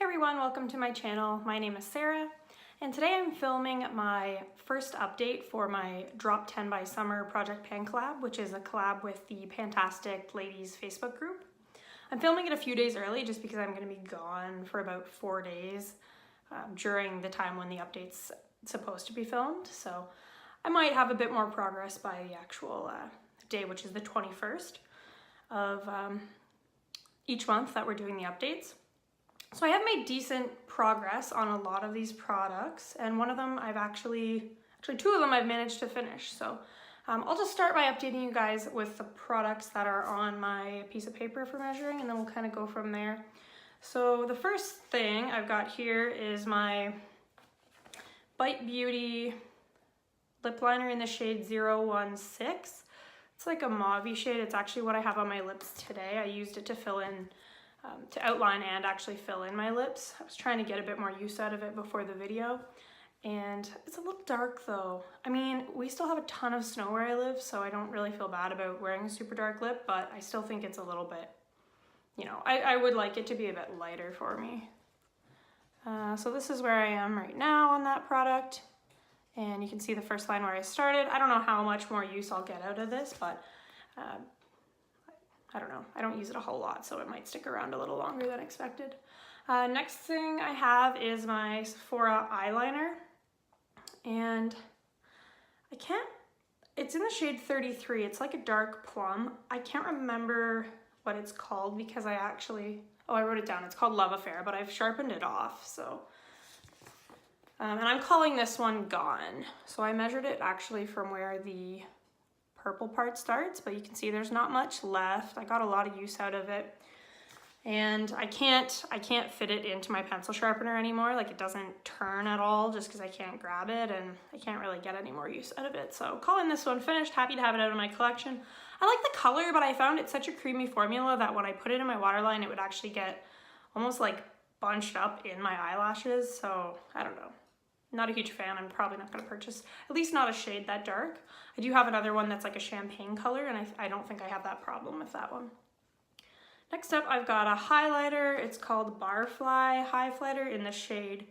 Hey everyone, welcome to my channel. My name is Sarah, and today I'm filming my first update for my Drop 10 by Summer Project Pan collab, which is a collab with the Fantastic Ladies Facebook group. I'm filming it a few days early just because I'm going to be gone for about 4 days during the time when the update's supposed to be filmed, so I might have a bit more progress by the actual day, which is the 21st of each month that we're doing the updates. So I have made decent progress on a lot of these products, and one of them I've actually two of them I've managed to finish. So I'll just start by updating you guys with the products that are on my piece of paper for measuring, and then we'll kind of go from there. So the first thing I've got here is my Bite Beauty lip liner in the shade 016. It's like a mauve-y shade. It's actually what I have on my lips today. I used it to fill in to outline and actually fill in my lips. I was trying to get a bit more use out of it before the video, and it's a little dark though. I mean, we still have a ton of snow where I live, so I don't really feel bad about wearing a super dark lip, but I still think it's a little bit, you know, I would like it to be a bit lighter for me. So this is where I am right now on that product, and you can see the first line where I started. I don't know how much more use I'll get out of this, but I don't know. I don't use it a whole lot, so it might stick around a little longer than expected. Next thing I have is my Sephora eyeliner, and it's in the shade 33. It's like a dark plum. I can't remember what it's called because I wrote it down. It's called Love Affair, but I've sharpened it off, so. And I'm calling this one Gone. So I measured it actually from where the purple part starts, but you can see there's not much left. I got a lot of use out of it, and I can't fit it into my pencil sharpener anymore. Like, it doesn't turn at all just because I can't grab it, and I can't really get any more use out of it. So calling this one finished. Happy to have it out of my collection. I like the color, but I found it such a creamy formula that when I put it in my waterline, it would actually get almost like bunched up in my eyelashes. So I don't know. Not a huge fan. I'm probably not going to purchase, at least not a shade that dark. I do have another one that's like a champagne color, and I don't think I have that problem with that one. Next up, I've got a highlighter. It's called Barfly Highlighter in the shade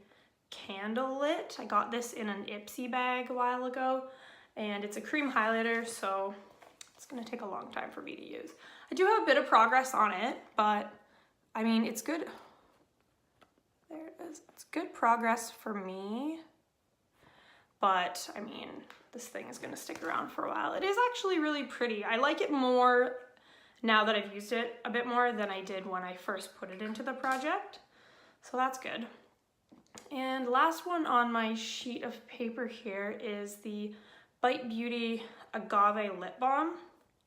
Candlelit. I got this in an Ipsy bag a while ago, and it's a cream highlighter, so it's going to take a long time for me to use. I do have a bit of progress on it, but I mean, it's good. There it is. It's good progress for me. But I mean, this thing is gonna stick around for a while. It is actually really pretty. I like it more now that I've used it a bit more than I did when I first put it into the project. So that's good. And last one on my sheet of paper here is the Bite Beauty Agave Lip Balm.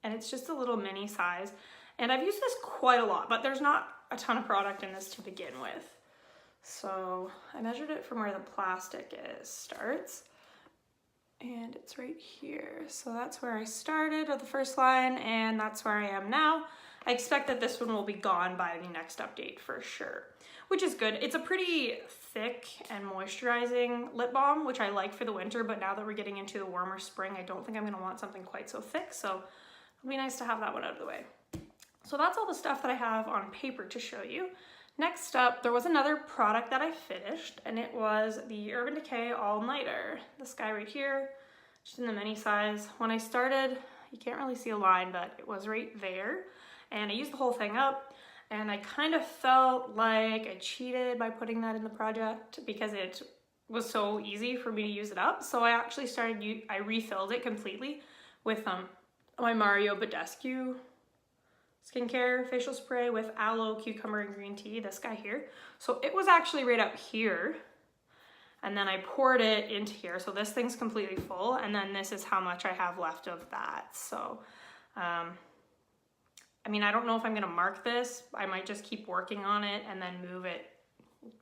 And it's just a little mini size. And I've used this quite a lot, but there's not a ton of product in this to begin with. So I measured it from where the plastic starts. And it's right here. So that's where I started at the first line, and that's where I am now. I expect that this one will be gone by the next update for sure, which is good. It's a pretty thick and moisturizing lip balm, which I like for the winter, but now that we're getting into the warmer spring, I don't think I'm gonna want something quite so thick, so it'll be nice to have that one out of the way. So that's all the stuff that I have on paper to show you. Next up, there was another product that I finished, and it was the Urban Decay All Nighter. This guy right here, just in the mini size. When I started, you can't really see a line, but it was right there. And I used the whole thing up, and I kind of felt like I cheated by putting that in the project because it was so easy for me to use it up. So I actually I refilled it completely with my Mario Badescu skincare facial spray with aloe, cucumber, and green tea, this guy here. So it was actually right up here, and then I poured it into here. So this thing's completely full, and then this is how much I have left of that. So, I mean, I don't know if I'm gonna mark this. I might just keep working on it and then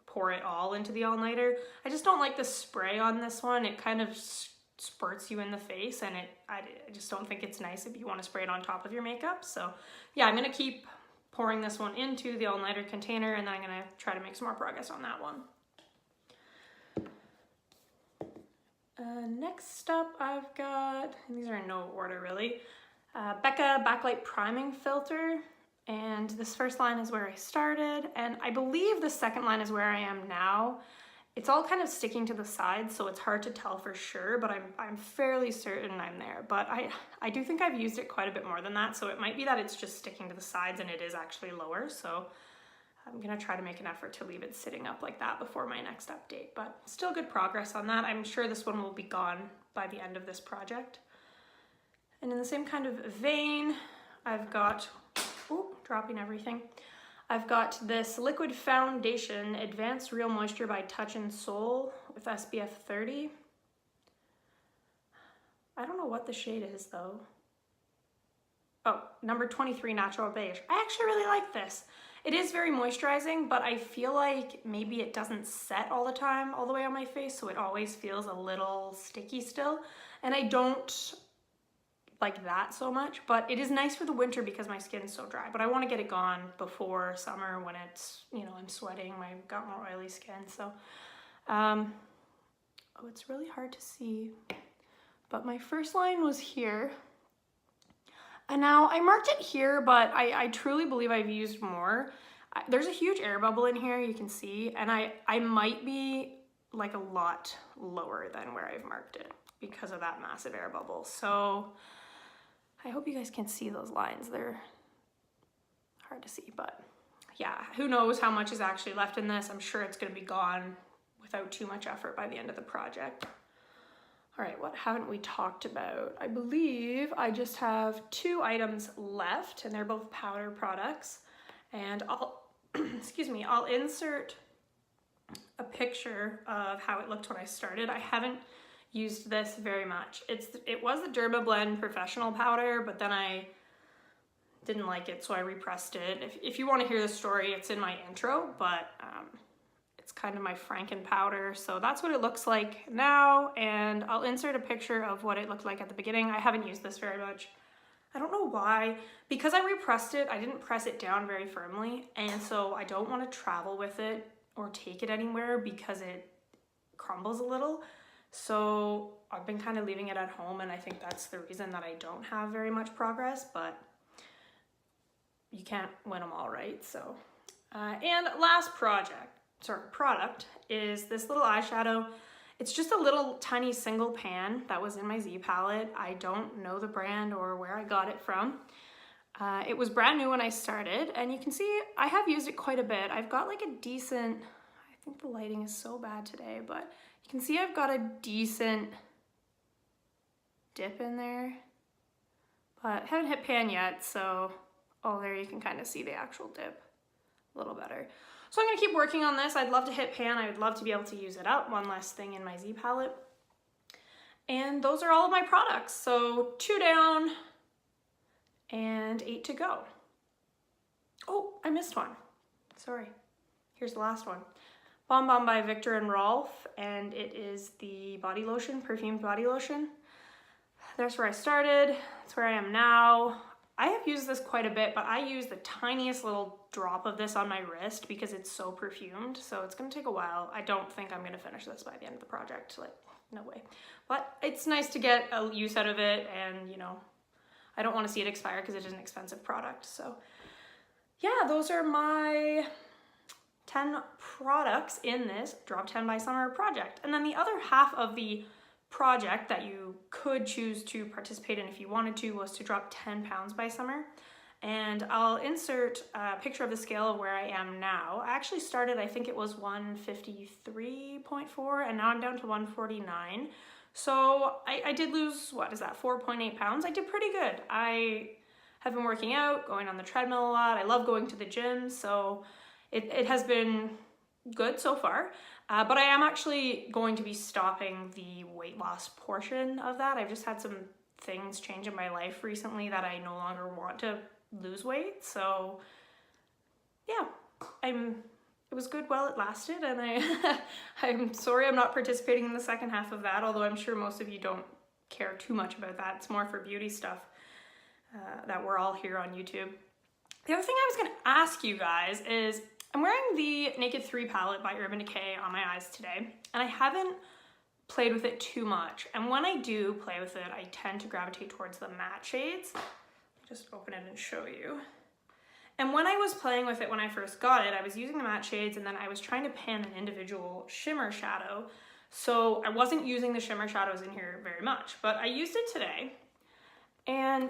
pour it all into the all-nighter. I just don't like the spray on this one. It kind of spurts you in the face, and I just don't think it's nice if you want to spray it on top of your makeup. So yeah, I'm gonna keep pouring this one into the all-nighter container, and then I'm gonna try to make some more progress on that one. Next up, I've got, and these are in no order really, Becca Backlight Priming Filter. And this first line is where I started, and I believe the second line is where I am now. It's all kind of sticking to the sides, so it's hard to tell for sure, but I'm fairly certain I'm there. But I do think I've used it quite a bit more than that, so it might be that it's just sticking to the sides and it is actually lower. So I'm gonna try to make an effort to leave it sitting up like that before my next update, but still good progress on that. I'm sure this one will be gone by the end of this project. And in the same kind of vein, I've got, oh, dropping everything. I've got this liquid foundation, Advanced Real Moisture by Touch and Soul with SPF 30. I don't know what the shade is though. Oh, number 23 Natural Beige. I actually really like this. It is very moisturizing, but I feel like maybe it doesn't set all the time all the way on my face, so it always feels a little sticky still. And I don't like that so much, but it is nice for the winter because my skin's so dry. But I want to get it gone before summer when it's, you know, I'm sweating, I've got more oily skin. So, oh, it's really hard to see. But my first line was here. And now I marked it here, but I truly believe I've used more. There's a huge air bubble in here, you can see, and I might be like a lot lower than where I've marked it because of that massive air bubble. So I hope you guys can see those lines. They're hard to see, but yeah, who knows how much is actually left in this. I'm sure it's gonna be gone without too much effort by the end of the project. All right, what haven't we talked about? I believe I just have 2 items left, and they're both powder products. And I'll, excuse me, I'll insert a picture of how it looked when I started. I haven't used this very much. It was the Dermablend Professional Powder, but then I didn't like it, so I repressed it. If you want to hear the story, it's in my intro, but it's kind of my Franken powder. So that's what it looks like now, and I'll insert a picture of what it looked like at the beginning. I haven't used this very much. I don't know why. Because I repressed it, I didn't press it down very firmly, and so I don't want to travel with it or take it anywhere because it crumbles a little. So I've been kind of leaving it at home, and I think that's the reason that I don't have very much progress, but you can't win them all, right? So, and last product is this little eyeshadow. It's just a little tiny single pan that was in my Z palette. I don't know the brand or where I got it from. It was brand new when I started, and you can see I have used it quite a bit. I've got like a decent, I think the lighting is so bad today, but you can see I've got a decent dip in there, but haven't hit pan yet, so, oh, there you can kind of see the actual dip a little better. So I'm gonna keep working on this. I'd love to hit pan. I would love to be able to use it up. One last thing in my Z palette. And those are all of my products. So 2 down and 8 to go. Oh, I missed one. Sorry. Here's the last one. Bon Bon by Victor and Rolf, and it is the body lotion, perfumed body lotion. There's where I started. That's where I am now. I have used this quite a bit, but I use the tiniest little drop of this on my wrist because it's so perfumed, so it's gonna take a while. I don't think I'm gonna finish this by the end of the project, like, no way. But it's nice to get a use out of it, and you know, I don't wanna see it expire because it is an expensive product. So yeah, those are my 10 products in this Drop 10 by Summer project. And then the other half of the project that you could choose to participate in if you wanted to was to drop 10 pounds by summer. And I'll insert a picture of the scale of where I am now. I actually started, I think it was 153.4, and now I'm down to 149. So I did lose, what is that, 4.8 pounds? I did pretty good. I have been working out, going on the treadmill a lot. I love going to the gym, so it has been good so far. But I am actually going to be stopping the weight loss portion of that. I've just had some things change in my life recently that I no longer want to lose weight. So yeah, it was good while it lasted, and I'm sorry I'm not participating in the second half of that, although I'm sure most of you don't care too much about that. It's more for beauty stuff that we're all here on YouTube. The other thing I was gonna ask you guys is, I'm wearing the Naked 3 palette by Urban Decay on my eyes today, and I haven't played with it too much. And when I do play with it, I tend to gravitate towards the matte shades. Just open it and show you. And when I was playing with it when I first got it, I was using the matte shades and then I was trying to pan an individual shimmer shadow. So I wasn't using the shimmer shadows in here very much, but I used it today. And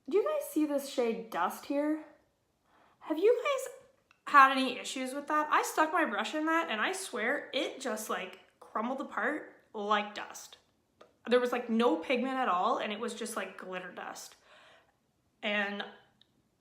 do you guys see this shade Dust here? Have you guys had any issues with that? I stuck my brush in that and I swear it just like crumbled apart like dust. There was like no pigment at all and it was just like glitter dust. And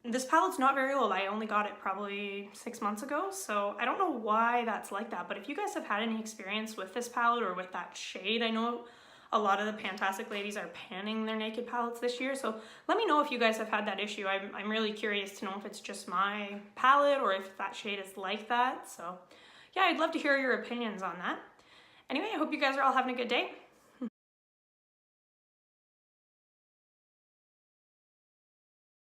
this palette's not very old. I only got it probably 6 months ago, so I don't know why that's like that. But if you guys have had any experience with this palette or with that shade, I know a lot of the Pantastic ladies are panning their naked palettes this year, so let me know if you guys have had that issue. I'm really curious to know if it's just my palette or if that shade is like that. So yeah, I'd love to hear your opinions on that. Anyway, I hope you guys are all having a good day.